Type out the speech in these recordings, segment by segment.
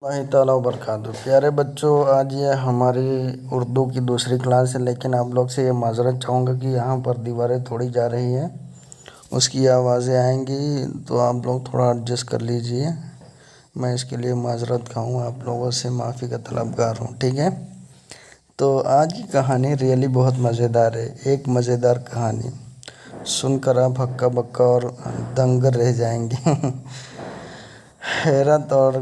اللہ تعالیٰ وبرکاتہ۔ پیارے بچوں، آج یہ ہماری اردو کی دوسری کلاس ہے، لیکن آپ لوگ سے یہ معذرت چاہوں گا کہ یہاں پر دیواریں تھوڑی جا رہی ہیں، اس کی آوازیں آئیں گی تو آپ لوگ تھوڑا ایڈجسٹ کر لیجئے۔ میں اس کے لیے معذرت خواہ ہوں، آپ لوگوں سے معافی کا طلبگار ہوں، ٹھیک ہے؟ تو آج کی کہانی ریئلی بہت مزیدار ہے، ایک مزیدار کہانی سن کر آپ ہکا بکا اور دنگ رہ جائیں گے۔ حیرت اور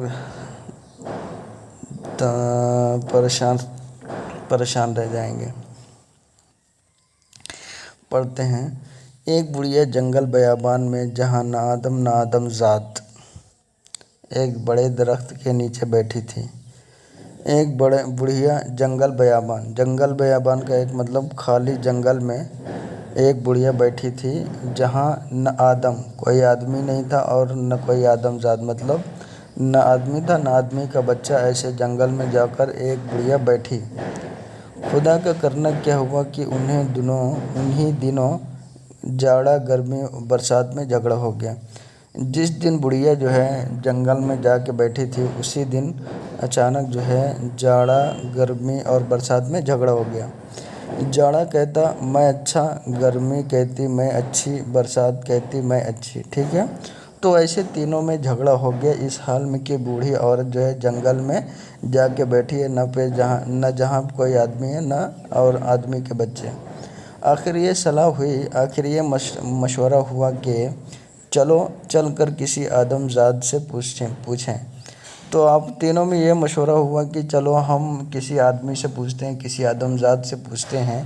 پریشان رہ جائیں گے۔ پڑھتے ہیں۔ ایک بڑھیا جنگل بیابان میں، جہاں نہ آدم ذات ایک بڑے درخت کے نیچے بیٹھی تھی۔ ایک بڑھیا جنگل بیابان کا ایک مطلب خالی جنگل میں ایک بڑھیا بیٹھی تھی، جہاں نہ کوئی آدمی نہیں تھا اور نہ کوئی آدم ذات، مطلب نہ آدمی تھا نہ آدمی کا بچہ۔ ایسے جنگل میں جا کر ایک بڑھیا بیٹھی۔ خدا کا کرنا کیا ہوا کہ انہی دنوں جاڑا، گرمی، برسات میں جھگڑا ہو گیا۔ جس دن بڑھیا جنگل میں جا کے بیٹھی تھی، اسی دن اچانک جاڑا، گرمی اور برسات میں جھگڑا ہو گیا۔ جاڑا کہتا میں اچھا، گرمی کہتی میں اچھی، برسات کہتی میں اچھی، ٹھیک ہے؟ تو ایسے تینوں میں جھگڑا ہو گیا، اس حال میں کہ بوڑھی عورت جنگل میں جا کے بیٹھی ہے، نہ جہاں کوئی آدمی ہے نہ اور آدمی کے بچے۔ آخر یہ صلاح ہوئی، آخر یہ مشورہ ہوا کہ چلو چل کر کسی آدم ذات سے پوچھیں۔ تو آپ تینوں میں یہ مشورہ ہوا کہ چلو ہم کسی آدمی سے پوچھتے ہیں، کسی آدم ذات سے پوچھتے ہیں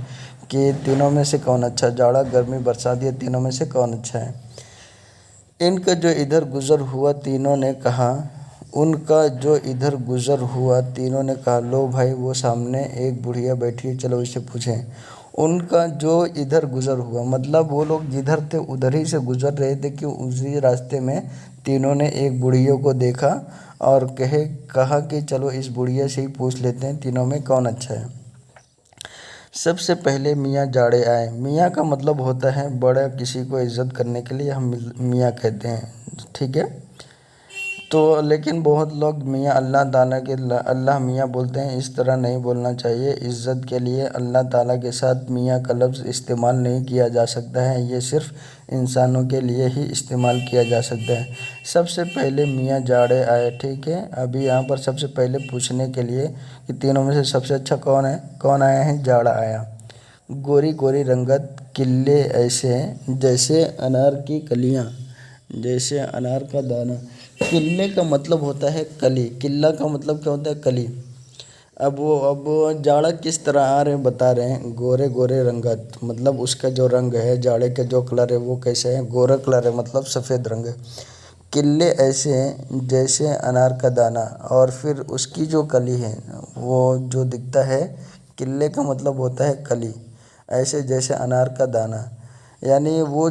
کہ تینوں میں سے کون اچھا، جاڑا، گرمی، برسات، یہ تینوں میں سے کون اچھا ہے۔ ان کا جو ادھر گزر ہوا تینوں نے کہا لو بھائی، وہ سامنے ایک بڑھیا بیٹھی ہے، چلو اس سے پوچھیں۔ ان کا جو ادھر گزر ہوا مطلب وہ لوگ جدھر تھے ادھر ہی سے گزر رہے تھے کہ اسی راستے میں تینوں نے ایک بڑھیا کو دیکھا اور کہا کہ چلو اس بڑھیا سے ہی پوچھ لیتے ہیں تینوں میں کون اچھا ہے۔ سب سے پہلے میاں جاڑے آئے۔ میاں کا مطلب ہوتا ہے بڑا، کسی کو عزت کرنے کے لیے ہم میاں کہتے ہیں، ٹھیک ہے؟ تو لیکن بہت لوگ میاں اللہ تعالیٰ کے اللہ میاں بولتے ہیں، اس طرح نہیں بولنا چاہیے۔ عزت کے لیے اللہ تعالیٰ کے ساتھ میاں کا لفظ استعمال نہیں کیا جا سکتا ہے، یہ صرف انسانوں کے لیے ہی استعمال کیا جا سکتا ہے۔ سب سے پہلے میاں جاڑے آئے، ٹھیک ہے؟ ابھی یہاں پر سب سے پہلے پوچھنے کے لیے کہ تینوں میں سے سب سے اچھا کون ہے، کون آیا ہے؟ جاڑا آیا۔ گوری گوری رنگت، کلے ایسے جیسے انار کی کلیاں، جیسے انار کا دانہ۔ کلے کا مطلب ہوتا ہے کلی، قلہ کا مطلب کیا ہوتا ہے؟ کلی۔ اب جاڑا کس طرح آ رہے بتا رہے ہیں، گورے گورے رنگت، مطلب اس کا جو رنگ ہے، جاڑے کا جو کلر ہے وہ کیسے ہے؟ گورا کلر ہے، مطلب سفید رنگ ہے۔ کلے ایسے جیسے انار کا دانہ، اور پھر اس کی جو کلی ہے وہ جو دکھتا ہے، کلے کا مطلب ہوتا ہے کلی، ایسے جیسے انار کا دانہ، یعنی وہ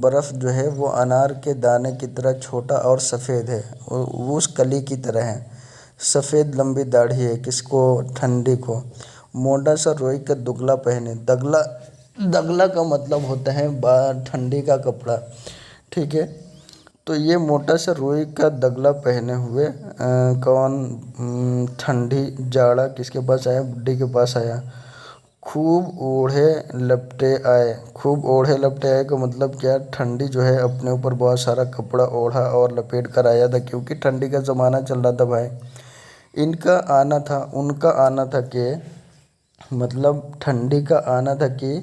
برف وہ انار کے دانے کی طرح چھوٹا اور سفید ہے، وہ اس کلی کی طرح ہے۔ سفید لمبی داڑھی ہے، کس کو؟ ٹھنڈی کو۔ موٹا سا روئی کا دگلا پہنے، دگلا کا مطلب ہوتا ہے ٹھنڈی کا کپڑا، ٹھیک ہے؟ تو یہ موٹا سا روئی کا دگلا پہنے ہوئے کون؟ ٹھنڈی جاڑا کس کے پاس آیا؟ بڈھی کے پاس آیا۔ خوب اوڑھے لپٹے آئے کا مطلب کیا؟ ٹھنڈی اپنے اوپر بہت سارا کپڑا اوڑھا اور لپیٹ کر آیا تھا، کیونکہ ٹھنڈی کا زمانہ چل رہا تھا بھائی۔ ان کا آنا تھا کہ مطلب ٹھنڈی کا آنا تھا کہ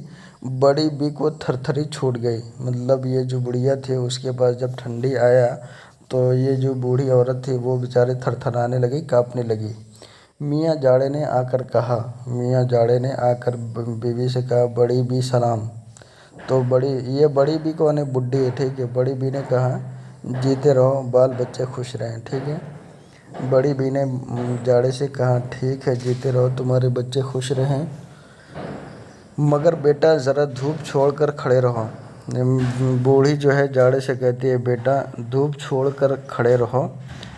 بڑی بی کو تھرتھری چھوٹ گئی، مطلب یہ جو بڑھیا تھی اس کے پاس جب ٹھنڈی آیا تو یہ جو بوڑھی عورت تھی وہ بیچارے تھرتھرانے لگی، کانپنے لگی۔ میاں جاڑے نے آ کر بیوی سے کہا بڑی بی سلام۔ تو یہ بڑی بی کون ہے؟ بڈھی ہے، ٹھیک ہے؟ بڑی بی نے کہا جیتے رہو، بال بچے خوش رہیں، ٹھیک ہے؟ بڑی بی نے جاڑے سے کہا ٹھیک ہے، جیتے رہو، تمہارے بچے خوش رہیں، مگر بیٹا ذرا دھوپ چھوڑ کر کھڑے رہو۔ بوڑھی جاڑے سے کہتی ہے بیٹا دھوپ چھوڑ کر کھڑے رہو،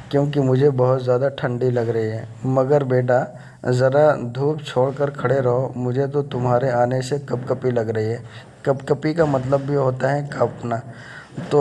کیونکہ مجھے بہت زیادہ ٹھنڈی لگ رہی ہے، مگر بیٹا ذرا دھوپ چھوڑ کر کھڑے رہو، مجھے تو تمہارے آنے سے کپکپی لگ رہی ہے۔ کپکپی کا مطلب بھی ہوتا ہے کانپنا۔ تو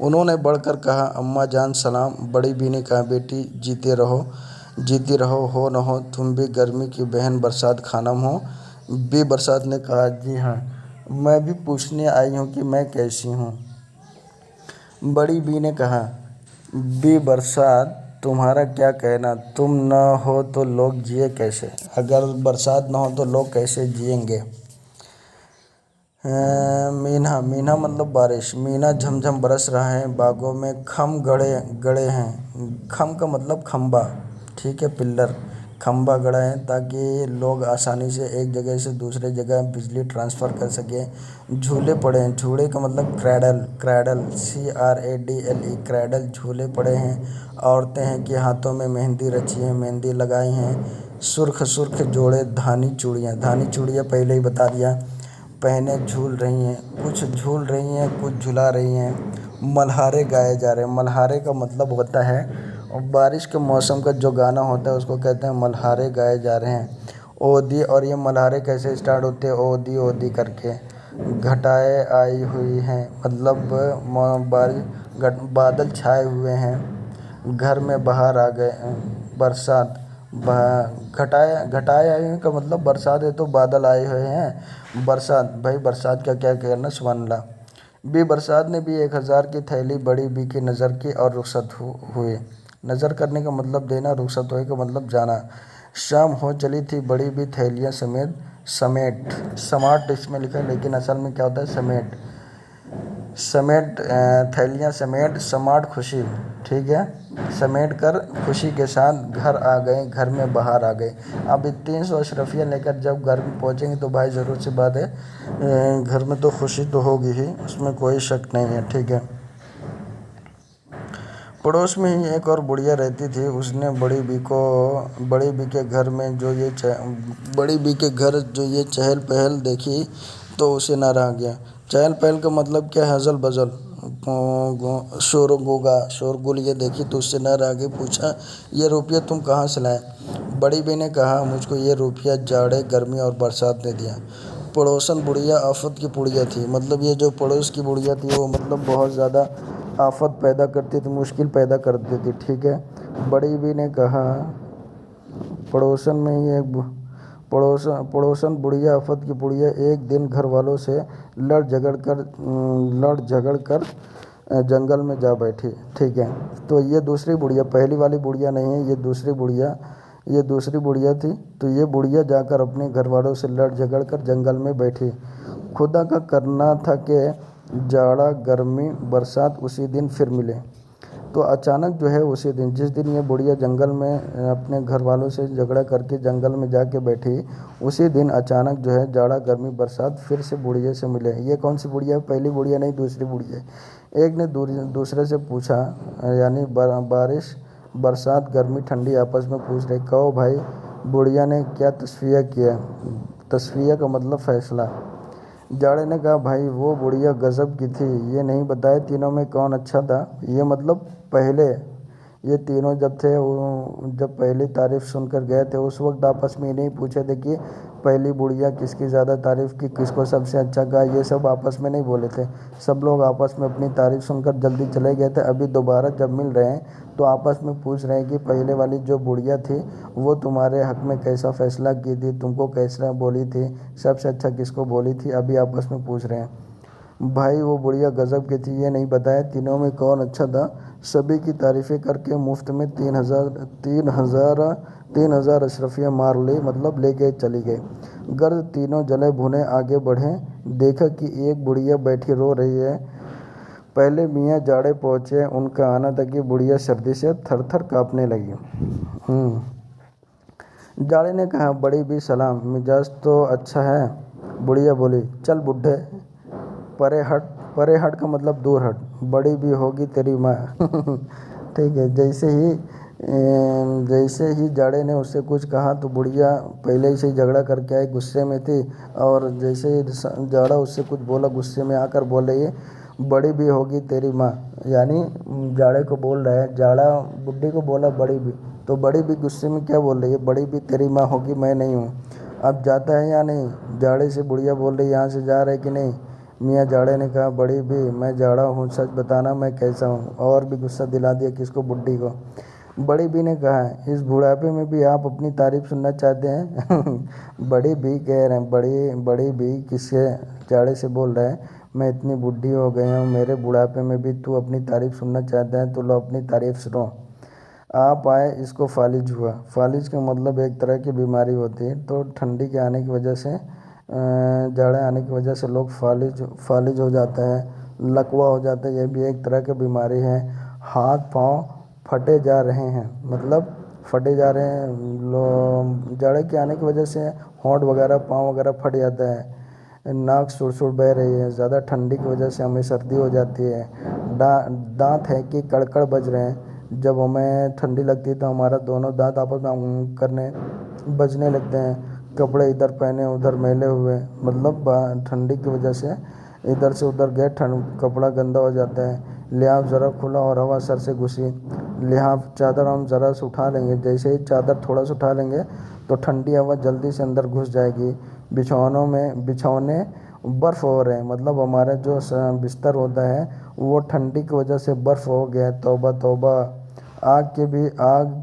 انہوں نے بڑھ کر کہا، اماں جان سلام۔ بڑی بی نے کہا، بیٹی جیتی رہو، ہو نہ ہو تم بھی گرمی کی بہن برسات خانم ہو۔ بی برسات نے کہا، جی ہاں، میں بھی پوچھنے آئی ہوں کہ میں کیسی ہوں۔ بڑی بی نے کہا، بی برسات تمہارا کیا کہنا، تم نہ ہو تو لوگ جئیں کیسے؟ اگر برسات نہ ہو تو لوگ کیسے جئیں گے؟ مینا مطلب بارش۔ مینا جھم جھم برس رہا ہے، باغوں میں کھم گڑے ہیں۔ کھم کا مطلب کھمبا، ٹھیک ہے، پلر۔ کھمبا گڑا ہے تاکہ لوگ آسانی سے ایک جگہ سے دوسرے جگہ بجلی ٹرانسفر کر سکیں۔ جھولے پڑے ہیں۔ جھولے کا مطلب کریڈل، CRADLE، کریڈل، جھولے پڑے ہیں۔ عورتیں ہیں کہ ہاتھوں میں مہندی رچی ہے، مہندی لگائی ہیں۔ سرخ جوڑے دھانی چوڑیاں پہلے ہی بتا دیا، پہنے جھول رہی ہیں، کچھ جھول رہی ہیں، کچھ جھلا رہی ہیں۔ ملہارے گائے جا رہے ہیں۔ ملہارے کا مطلب ہوتا ہے بارش کے موسم کا جو گانا ہوتا ہے اس کو کہتے ہیں ملہارے گائے جا رہے ہیں۔ اودی، اور یہ ملہارے کیسے اسٹارٹ ہوتے ہیں؟ اودی اودی کر کے۔ گھٹائیں آئی ہوئی ہیں، مطلب بادل چھائے ہوئے ہیں۔ گھر میں بہار آ گئے، برسات۔ گھٹائیں آئی ہوئی کا مطلب برسات ہے تو بادل آئے ہوئے ہیں، برسات۔ بھائی برسات کا کیا کہنا، سبحان اللہ۔ بی برسات نے بھی 1000 کی تھیلی بڑی بی کی نظر کی اور رخصت ہوئی۔ نظر کرنے کا مطلب دینا، رخصت ہوئے کا مطلب جانا۔ شام ہو چلی تھی، بڑی بی تھیلیاں سمیٹ اس میں لکھا ہے لیکن اصل میں کیا ہوتا ہے، تھیلیاں سمیٹ، سماٹ خوشی، ٹھیک ہے، سمیٹ کر خوشی کے ساتھ گھر آ گئے، گھر میں بہار آ گئی۔ اب 300 اشرفیہ لے کر جب گھر میں پہنچیں گے تو بھائی ضرور سی بات ہے گھر میں تو خوشی تو ہوگی ہی، اس میں کوئی شک نہیں ہے، ٹھیک ہے۔ پڑوس میں ہی ایک اور بڑھیا رہتی تھی، اس نے بڑی بی کے گھر جو یہ چہل پہل دیکھی تو اسے نہ رہا گیا۔ چہل پہل کا مطلب کیا ہے، ہزل بزل، شورگل یہ دیکھی تو اس سے نہ رہ گئی، پوچھا، یہ روپیہ تم کہاں سے لائے؟ بڑی بی نے کہا، مجھ کو یہ روپیہ جاڑے، گرمی اور برسات نے دیا۔ پڑوسن بڑھیا آفت کی پڑیا تھی، مطلب یہ جو پڑوس کی بڑھیا تھی وہ مطلب بہت زیادہ آفت پیدا کرتی تھی، مشکل پیدا کرتی تھی، ٹھیک ہے۔ بڑی بی نے کہا، پڑوسن بڑھیا آفت کی پڑیا ایک دن گھر والوں سے لڑ جھگڑ کر جنگل میں جا بیٹھی، ٹھیک ہے۔ تو یہ دوسری بڑھیا، پہلی والی بڑھیا نہیں ہے، یہ دوسری بڑھیا تھی۔ تو یہ بڑھیا جا کر اپنے گھر والوں سے لڑ جھگڑ کر جنگل میں بیٹھی۔ خدا کا کرنا تھا کہ جاڑا، گرمی، برسات اسی دن پھر ملے۔ تو اچانک جو ہے اسی دن، جس دن یہ بڑھیا جنگل میں اپنے گھر والوں سے جھگڑا کر کے جنگل میں جا کے بیٹھی، اسی دن اچانک جو ہے جاڑا، گرمی، برسات پھر سے بڑھیا سے ملے۔ یہ کون سی بڑھیا ہے؟ پہلی بڑھیا نہیں، دوسری بڑھیا ہے۔ ایک نے دوسرے سے پوچھا، یعنی بارش، برسات، گرمی، ٹھنڈی آپس میں پوچھ رہے، کہو بھائی بڑھیا نے کیا تصفیہ کیا؟ تصفیہ کا مطلب فیصلہ۔ جاڑے نے کہا، بھائی وہ بڑھیا غضب کی تھی، یہ نہیں بتایا تینوں میں کون اچھا تھا؟ یہ مطلب پہلے یہ تینوں جب پہلی تعریف سن کر گئے تھے اس وقت آپس میں یہ نہیں پوچھے تھے کہ پہلی بڑھیا کس کی زیادہ تعریف کی، کس کو سب سے اچھا کہا، یہ سب آپس میں نہیں بولے تھے۔ سب لوگ آپس میں اپنی تعریف سن کر جلدی چلے گئے تھے۔ ابھی دوبارہ جب مل رہے ہیں تو آپس میں پوچھ رہے ہیں کہ پہلے والی جو بڑھیا تھی وہ تمہارے حق میں کیسا فیصلہ کی تھی، تم کو کیسا بولی تھی، سب سے اچھا کس کو بولی تھی، ابھی آپس میں پوچھ رہے ہیں۔ بھائی وہ بڑھیا غضب کی تھی، یہ نہیں بتایا تینوں میں کون اچھا تھا؟ سبھی کی تعریفیں کر کے مفت میں 3000 اشرفیاں مار لی، مطلب لے کے چلی گئی۔ غرض تینوں جلے بھونے آگے بڑھے، دیکھا کہ ایک بڑھیا بیٹھی رو رہی ہے۔ پہلے میاں جاڑے پہنچے، ان کا آنا تھا کہ بڑھیا سردی سے تھر تھر کانپنے لگی۔ جاڑے نے کہا، بڑی بی سلام، مزاج تو اچھا ہے؟ بڑھیا بولی، چل بڈھے پرے ہٹ۔ پرے ہٹ کا مطلب دور ہٹ، بڑی بی ہوگی تیری ماں، ٹھیک ہے۔ جیسے ہی جاڑے نے اس سے کچھ کہا تو بڑھیا پہلے ہی سے جھگڑا کر کے آئی، غصے میں تھی، اور جیسے ہی جاڑا اس سے کچھ بولا غصے میں آ کر بول رہی ہے، بڑی بی ہوگی تیری ماں، یعنی جاڑے کو بول رہا ہے، جاڑا بڈھی کو بولا بڑی بی، تو بڑی بی غصے میں کیا بول رہی ہے، بڑی بی تیری ماں ہوگی، میں نہیں ہوں۔ اب جاتا ہے یا نہیں؟ جاڑے سے بڑھیا بول رہی ہے، یہاں سے جا رہا ہے کہ نہیں؟ میاں جاڑے نے کہا بڑی بھی میں جاڑا ہوں، سچ بتانا میں کیسا ہوں؟ اور بھی غصہ دلا دیا کس کو؟ بڈھی کو۔ بڑی بی نے کہا اس بڑھاپے میں بھی آپ اپنی تعریف سننا چاہتے ہیں؟ بڑی بی کہہ رہے ہیں بڑی بی کس سے جاڑے سے بول رہے ہیں، میں اتنی بڈھی ہو گئی ہوں، میرے بڑھاپے میں بھی تو اپنی تعریف سننا چاہتا ہے، تو لو اپنی تعریف سنو۔ آپ آئے اس کو فالج ہوا۔ فالج کا مطلب ایک طرح کی بیماری ہوتی ہے، تو ٹھنڈی کے آنے کی وجہ سے جاڑے آنے کی وجہ سے لوگ فالج ہو جاتا ہے، لکوا ہو جاتا ہے، یہ بھی ایک طرح کی بیماری ہے۔ ہاتھ پاؤں پھٹے جا رہے ہیں، مطلب پھٹے جا رہے ہیں جاڑے کے آنے کی وجہ سے، ہونٹ وغیرہ پاؤں وغیرہ پھٹ جاتا ہے، ناک سڑ سڑ بہہ رہی ہے، زیادہ ٹھنڈی کی وجہ سے ہمیں سردی ہو جاتی ہے، دانت ہے کہ کڑکڑ بج رہے ہیں، جب ہمیں ٹھنڈی لگتی ہے تو ہمارا دونوں دانت آپس میں بجنے لگتے ہیں، کپڑے ادھر پہنے ادھر میلے ہوئے، مطلب ٹھنڈی کی وجہ سے ادھر سے ادھر گئے کپڑا گندا ہو جاتا ہے، لحاف ذرا کھلا اور ہوا سر سے گھسی، لحاف چادر ہم ذرا سے اٹھا لیں گے، جیسے ہی چادر تھوڑا سا اٹھا لیں گے تو ٹھنڈی ہوا جلدی سے اندر گھس جائے گی، بچھونے برف ہو رہے ہیں، مطلب ہمارا جو بستر ہوتا ہے وہ ٹھنڈی کی وجہ سے برف ہو گیا ہے، توبہ توبہ۔ آگ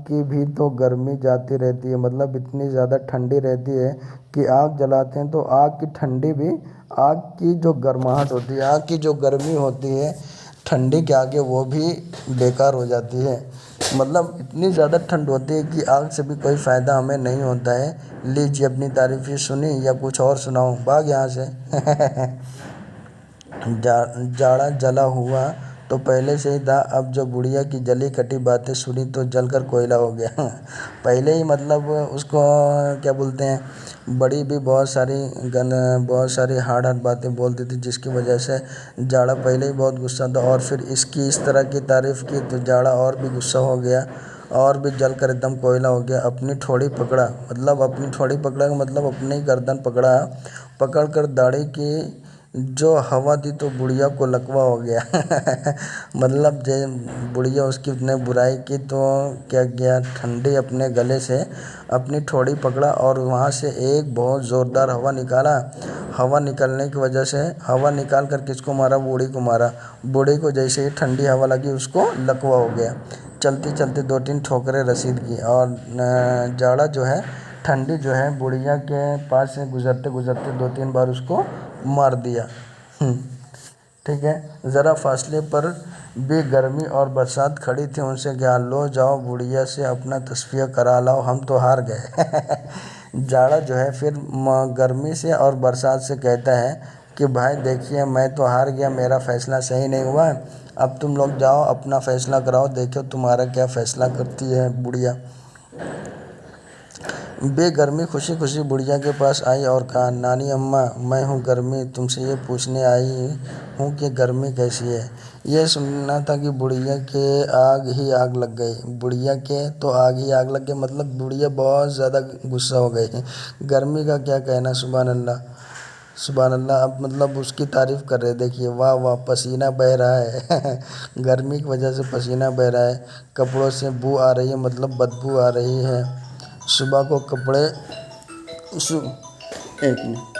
کی بھی تو گرمی جاتی رہتی ہے، مطلب اتنی زیادہ ٹھنڈی رہتی ہے کہ آگ جلاتے ہیں تو آگ کی ٹھنڈی بھی، آگ کی جو گرماہٹ ہوتی ہے، آگ کی جو گرمی ہوتی ہے ٹھنڈی کے آگے وہ بھی بیکار ہو جاتی ہے، مطلب اتنی زیادہ ٹھنڈ ہوتی ہے کہ آگ سے بھی کوئی فائدہ ہمیں نہیں ہوتا ہے۔ لیجیے اپنی تعریف ہی سنی یا کچھ اور سناؤں؟ بھاگ یہاں سے۔ جاڑا جلا ہوا تو پہلے سے ہی تھا، اب جو بڑھیا کی جلی کٹی باتیں سنی تو جل کر کوئلہ ہو گیا۔ پہلے ہی مطلب اس کو کیا بولتے ہیں، بڑی بھی بہت ساری ہارڈ باتیں بولتی تھی، جس کی وجہ سے جاڑا پہلے ہی بہت غصہ تھا، اور پھر اس کی اس طرح کی تعریف کی تو جاڑا اور بھی غصہ ہو گیا، اور بھی جل کر ایک دم کوئلہ ہو گیا۔ اپنی ٹھوڑی پکڑا کا مطلب اپنی گردن پکڑا، پکڑ کر داڑھی کی جو ہوا دی تو بڑھیا کو لکوا ہو گیا۔ مطلب بڑھیا اس کی نے برائی کی تو کیا کیا، ٹھنڈی اپنے گلے سے اپنی ٹھوڑی پکڑا اور وہاں سے ایک بہت زوردار ہوا نکالا، ہوا نکلنے کی وجہ سے، ہوا نکال کر کس کو مارا؟ بوڑھی کو مارا، بوڑھی کو جیسے ہی ٹھنڈی ہوا لگی اس کو لکوا ہو گیا، چلتے چلتے 2-3 ٹھوکریں رسید کی، اور جاڑا جو ہے ٹھنڈی جو ہے بڑھیا کے پاس سے گزرتے گزرتے 2-3 بار اس کو مار دیا۔ ٹھیک ہے، ذرا فاصلے پر بھی گرمی اور برسات کھڑی تھی، ان سے کہا لو جاؤ بڑھیا سے اپنا تصفیہ کرا لاؤ، ہم تو ہار گئے۔ جاڑا جو ہے پھر گرمی سے اور برسات سے کہتا ہے کہ بھائی دیکھیے میں تو ہار گیا، میرا فیصلہ صحیح نہیں ہوا، اب تم لوگ جاؤ اپنا فیصلہ کراؤ، دیکھو تمہارا کیا فیصلہ کرتی ہے بڑھیا۔ بے گرمی خوشی خوشی بڑھیا کے پاس آئی اور کہا نانی اماں میں ہوں گرمی، تم سے یہ پوچھنے آئی ہوں کہ گرمی کیسی ہے۔ یہ سننا تھا کہ بڑھیا کے آگ ہی آگ لگ گئی، بڑھیا کے تو آگ ہی آگ لگ گئی، مطلب بڑھیا بہت زیادہ غصہ ہو گئی، گرمی کا کیا کہنا، سبحان اللہ سبحان اللہ۔ اب مطلب اس کی تعریف کر رہے، دیکھیے واہ واہ پسینہ بہہ رہا ہے، گرمی کی وجہ سے پسینہ بہہ رہا ہے، کپڑوں سے بو آ رہی ہے، مطلب بدبو آ رہی ہے، صبح کو کپڑے ایک منٹ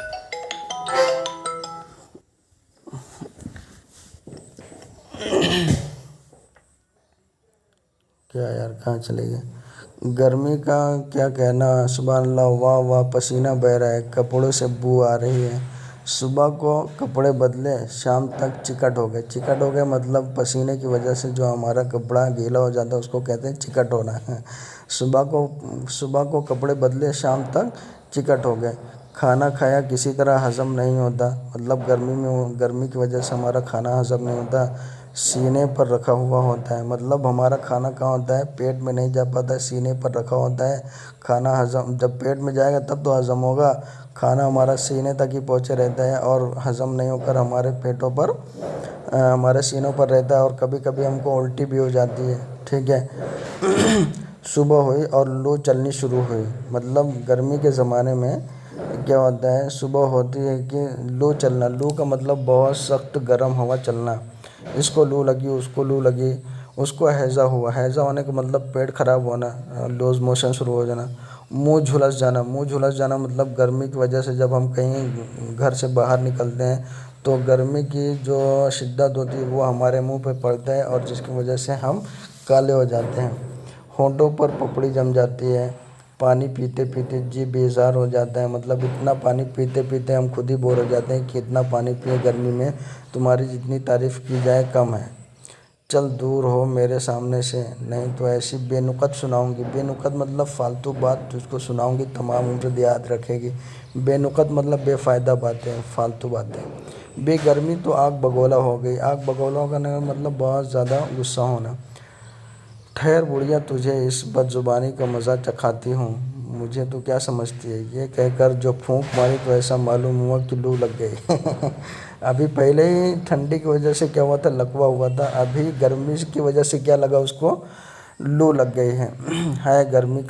کیا یار کہاں چلے گئے، گرمی کا کیا کہنا، سبحان اللہ واہ واہ پسینہ بہہ رہا ہے، کپڑوں سے بو آ رہی ہے، صبح کو کپڑے بدلے شام تک چکٹ ہو گئے، مطلب پسینے کی وجہ سے جو ہمارا کپڑا گیلا ہو جاتا ہے اس کو کہتے ہیں چکٹ ہونا ہے۔ صبح کو کپڑے بدلے شام تک چکٹ ہو گئے، کھانا کھایا کسی طرح ہضم نہیں ہوتا، مطلب گرمی کی وجہ سے ہمارا کھانا ہضم نہیں ہوتا، سینے پر رکھا ہوا ہوتا ہے، مطلب ہمارا کھانا کہاں ہوتا ہے، پیٹ میں نہیں جا پاتا ہے، سینے پر رکھا ہوتا ہے، کھانا ہضم جب پیٹ میں جائے گا تب تو ہضم ہوگا، کھانا ہمارا سینے تک ہی پہنچے رہتا ہے اور ہضم نہیں ہو کر ہمارے پیٹوں پر، ہمارے سینوں پر رہتا ہے، اور کبھی کبھی ہم کو الٹی بھی ہو جاتی ہے۔ ٹھیک ہے، صبح ہوئی اور لو چلنی شروع ہوئی، مطلب گرمی کے زمانے میں کیا ہوتا ہے، صبح ہوتی ہے کہ لو چلنا، لو کا مطلب بہت سخت گرم ہوا چلنا، اس کو لو لگی اس کو لو لگی، اس کو ہیضہ ہوا، ہیضہ ہونے کا مطلب پیٹ خراب ہونا، لوز موشن شروع ہو جانا، منہ جھلس جانا مطلب گرمی کی وجہ سے جب ہم کہیں گھر سے باہر نکلتے ہیں تو گرمی کی جو شدت ہوتی ہے وہ ہمارے منہ پہ پڑتا ہے اور جس کی وجہ سے ہم کالے ہو جاتے ہیں، ہونٹوں پر پپڑی جم جاتی ہے، پانی پیتے پیتے جی بیزار ہو جاتا ہے، مطلب اتنا پانی پیتے پیتے ہم خود ہی بور ہو جاتے ہیں کہ اتنا پانی پیے گرمی میں، تمہاری جتنی تعریف کی جائے کم ہے، چل دور ہو میرے سامنے سے، نہیں تو ایسی بے نقط سناؤں گی۔ بے نقط مطلب فالتو بات تجھ کو سناؤں گی، تمام عمر یاد رکھے گی۔ بے نقط مطلب بے فائدہ باتیں، فالتو باتیں۔ بے گرمی تو آگ بگولا ہو گئی، آگ بگولا کا مطلب بہت زیادہ غصہ ہونا۔ ٹھہر بڑھیا، تجھے اس بد زبانی کا مزہ چکھاتی ہوں، مجھے تو کیا سمجھتی ہے۔ یہ کہہ کر جو پھونک ماری تو ایسا معلوم ہوا کہ لو لگ گئی۔ ابھی پہلے ہی ٹھنڈی کی وجہ سے کیا ہوا تھا، لکوا ہوا تھا، ابھی گرمی کی وجہ سے کیا لگا اس کو، لو لگ گئی ہے۔ ہائے گرمی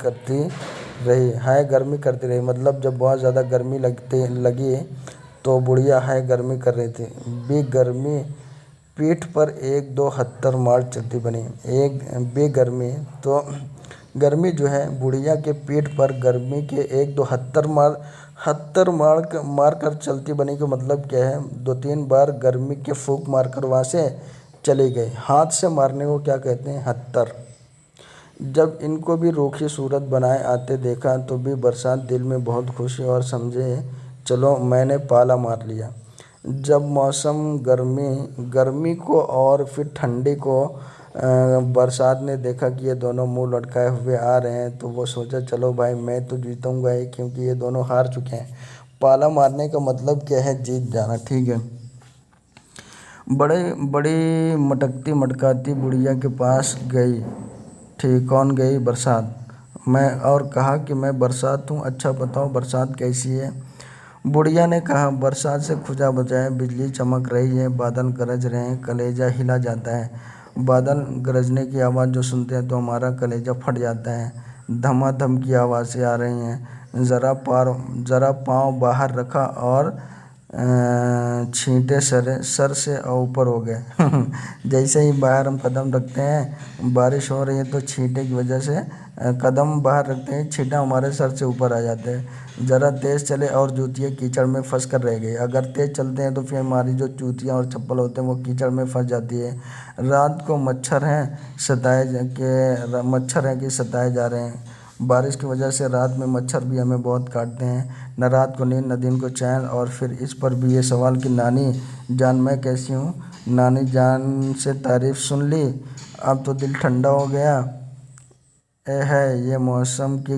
کرتی رہی، مطلب جب بہت زیادہ گرمی لگی تو بڑھیا ہائے گرمی کر رہی تھی۔ بے گرمی پیٹھ پر ایک دو ہتر مار چلتی بنی۔ بے گرمی تو گرمی جو ہے بڑھیا کے پیٹھ پر گرمی کے ایک دو ہتر مار کر چلتی بنی کا مطلب کیا ہے، دو تین بار گرمی کے پھونک مار کر وہاں سے چلی گئی۔ ہاتھ سے مارنے کو کیا کہتے ہیں، ہتر۔ جب ان کو بھی روکھی صورت بنائے آتے دیکھا تو بھی برسات دل میں بہت خوش ہوئی اور سمجھے چلو میں نے پالا مار لیا۔ جب موسم گرمی کو اور پھر ٹھنڈی کو برسات نے دیکھا کہ یہ دونوں منہ لٹکائے ہوئے آ رہے ہیں تو وہ سوچا چلو بھائی میں تو جیتوں گا ہی، کیونکہ یہ دونوں ہار چکے ہیں۔ پالا مارنے کا مطلب کیا ہے، جیت جانا، ٹھیک ہے۔ بڑی مٹکتی مٹکاتی بڑھیا کے پاس گئی، ٹھیک، کون گئی، برسات، اور کہا کہ میں برسات ہوں، اچھا بتاؤ برسات کیسی ہے۔ بڑھیا نے کہا برسات سے خدا بچائے، بجلی چمک رہی ہے، بادل گرج رہے ہیں، کلیجہ ہلا جاتا ہے۔ بادل گرجنے کی آواز جو سنتے ہیں تو ہمارا کلیجہ پھٹ جاتا ہے۔ دھما دھم کی آوازیں آ رہی ہیں، ذرا پاؤں باہر رکھا اور چھینٹے سر سے اوپر ہو گئے۔ جیسے ہی باہر ہم قدم رکھتے ہیں، بارش ہو رہی ہے تو چھینٹے کی وجہ سے قدم باہر رکھتے ہیں، چھینٹا ہمارے سر سے اوپر آ جاتے ہیں۔ ذرا تیز چلے اور جوتیاں کیچڑ میں پھنس کر رہ گئی۔ اگر تیز چلتے ہیں تو پھر ہماری جو جوتیاں اور چپل ہوتے ہیں وہ کیچڑ میں پھنس جاتی ہے۔ رات کو مچھر ہیں کہ ستائے جا رہے ہیں۔ بارش کی وجہ سے رات میں مچھر بھی ہمیں بہت کاٹتے ہیں، نہ رات کو نیند نہ دن کو چین۔ اور پھر اس پر بھی یہ سوال کہ نانی جان میں کیسی ہوں، نانی جان سے تعریف سن لی، اب تو دل ٹھنڈا ہو گیا۔ اے ہے یہ بے موسم کی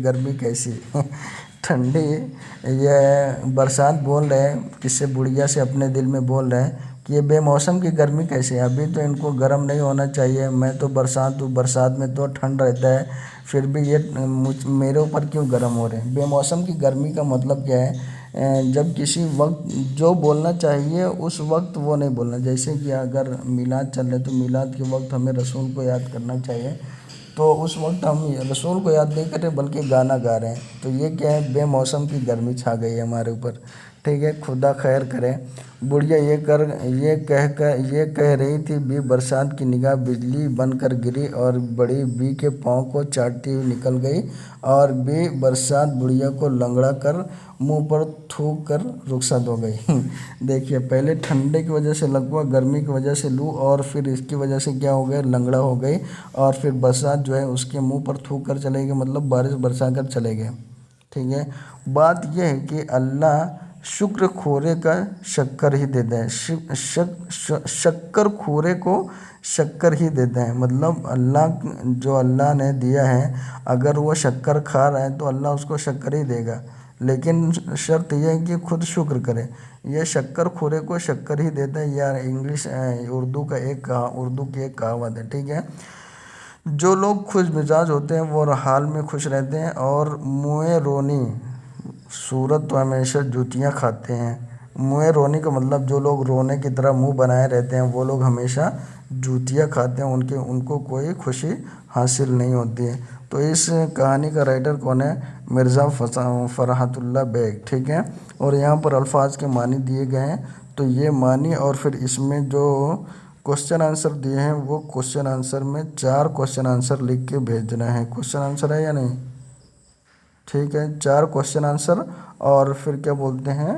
گرمی کیسی۔ ٹھنڈی، یہ برسات بول رہے ہیں کس سے، بڑھیا سے، اپنے دل میں بول رہے ہیں کہ یہ بے موسم کی گرمی کیسی ہے، ابھی تو ان کو گرم نہیں ہونا چاہیے، میں تو برسات ہوں، برسات میں تو ٹھنڈ رہتا ہے، پھر بھی یہ میرے اوپر کیوں گرم ہو رہے ہیں۔ بے موسم کی گرمی کا مطلب کیا ہے، جب کسی وقت جو بولنا چاہیے اس وقت وہ نہیں بولنا۔ جیسے کہ اگر میلاد چل رہے تو میلاد کے وقت ہمیں رسول کو یاد کرنا چاہیے، تو اس وقت ہم رسول کو یاد نہیں کر رہے بلکہ گانا گا رہے ہیں، تو یہ کیا ہے، بے موسم کی گرمی چھا گئی ہے ہمارے اوپر، ٹھیک ہے، خدا خیر کرے۔ بڑھیا یہ کہہ رہی تھی بھی برسات کی نگاہ بجلی بن کر گری اور بڑی بی کے پاؤں کو چاٹتی ہوئی نکل گئی، اور بی برسات بڑھیا کو لنگڑا کر منہ پر تھوک کر رخصت ہو گئی۔ دیکھیے پہلے ٹھنڈے کی وجہ سے لکوا، گرمی کی وجہ سے لو، اور پھر اس کی وجہ سے کیا ہو گئے، لنگڑا ہو گئی، اور پھر برسات جو ہے اس کے منہ پر تھوک کر چلے گئے، مطلب بارش برسا کر چلے گئے، ٹھیک ہے۔ بات یہ ہے کہ اللہ شکر خورے کا شکر ہی دیتا ہے، شکر خورے کو شکر ہی دیتا ہے، مطلب جو اللہ نے دیا ہے اگر وہ شکر کھا رہا ہے تو اللہ اس کو شکر ہی دے گا، لیکن شرط یہ ہے کہ خود شکر کرے۔ یہ شکر خورے کو شکر ہی دیتا ہے، یار اردو کی ایک کہاوت ہے، ٹھیک ہے۔ جو لوگ خوش مزاج ہوتے ہیں وہ ہر حال میں خوش رہتے ہیں اور منہ رونی صورت تو ہمیشہ جوتیاں کھاتے ہیں۔ منہ رونی کا مطلب جو لوگ رونے کی طرح منہ بنائے رہتے ہیں وہ لوگ ہمیشہ جوتیاں کھاتے ہیں، ان کو کوئی خوشی حاصل نہیں ہوتی ہے۔ تو اس کہانی کا رائٹر کون ہے، مرزا فرحت اللہ بیگ، ٹھیک ہے۔ اور یہاں پر الفاظ کے معنی دیے گئے ہیں، تو یہ معنی اور پھر اس میں جو کوسچن آنسر دیے ہیں وہ کوسچن آنسر میں 4 کوسچن آنسر لکھ کے بھیجنا ہے۔ کوسچن آنسر ہے یا نہیں، ٹھیک ہے، 4 کوسچن آنسر، اور پھر کیا بولتے ہیں